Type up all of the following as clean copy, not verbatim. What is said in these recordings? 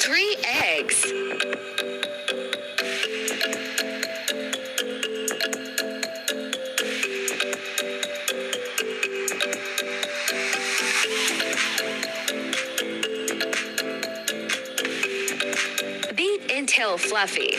3 eggs. Beat until fluffy.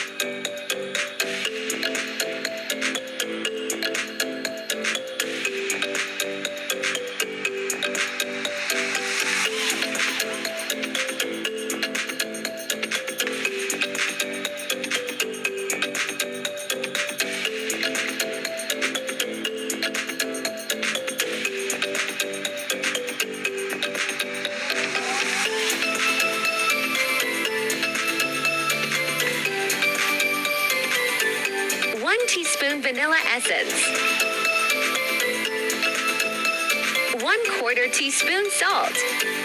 One teaspoon vanilla essence. 1/4 teaspoon salt.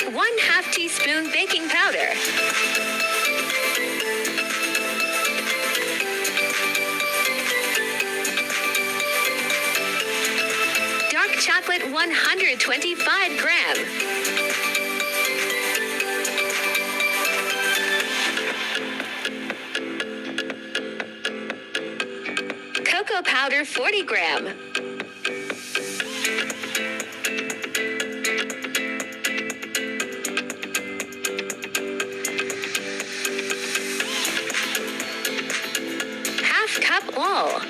1/2 teaspoon baking powder. Dark chocolate 125 gram. Cocoa powder 40 gram. Half cup all.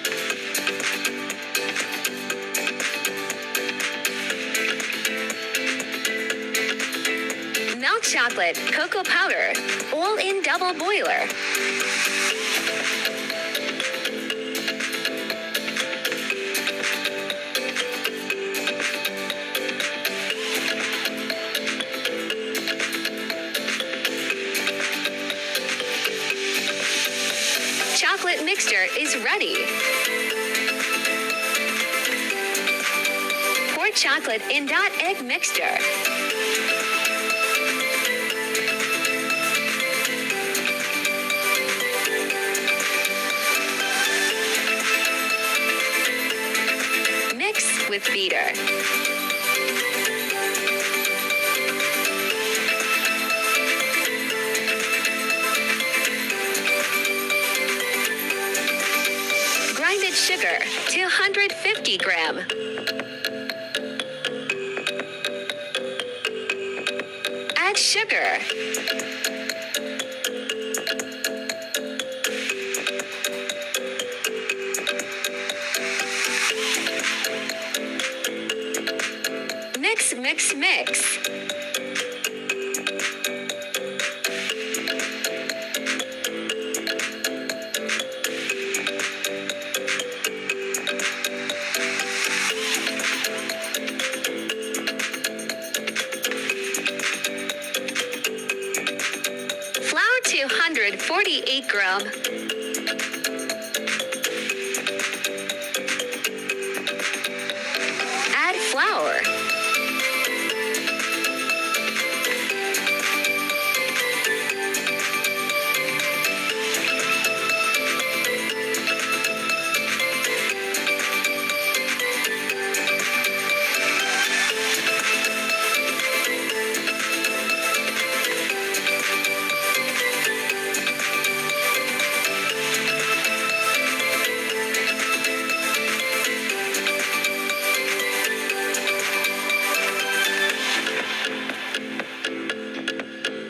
Melt chocolate, cocoa powder, all in double boiler. Chocolate mixture is ready. Pour chocolate in egg mixture. Mix with beater. Grinded sugar, 250 gram. Add sugar. Mix, mix, mix. Flour 248 gram. Add flour.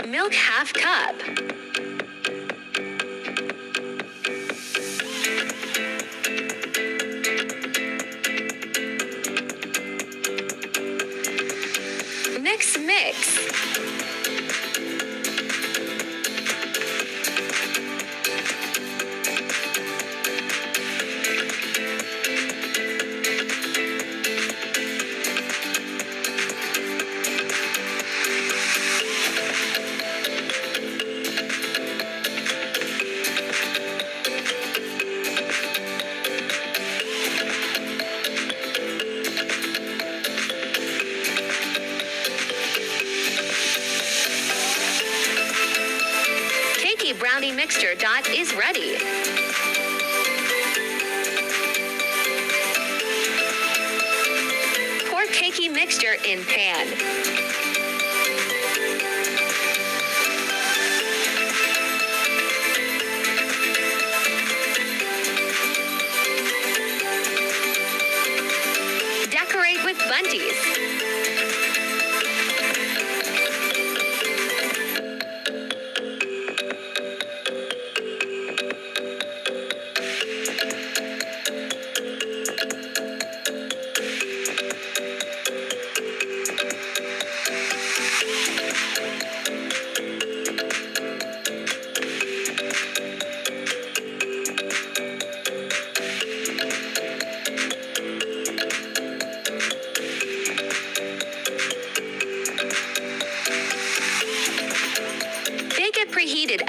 Milk half cup. Mix, mix. Cakey brownie mixture is ready. Pour cakey mixture in pan.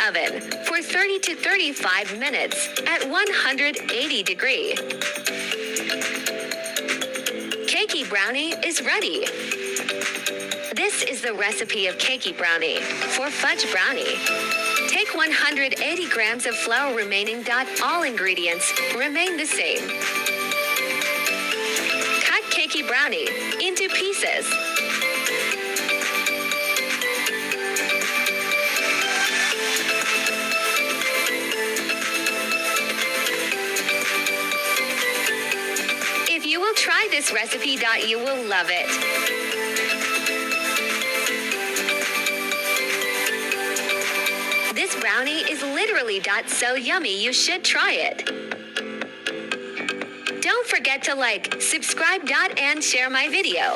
oven for 30 to 35 minutes at 180 degree. Cakey brownie is ready. This is the recipe of cakey brownie for fudge brownie. Take 180 grams of flour remaining. All ingredients remain the same. Cut cakey brownie into pieces. If you will try this recipe, you will love it. This brownie is literally so yummy, you should try it. Don't forget to like, subscribe, and share my video.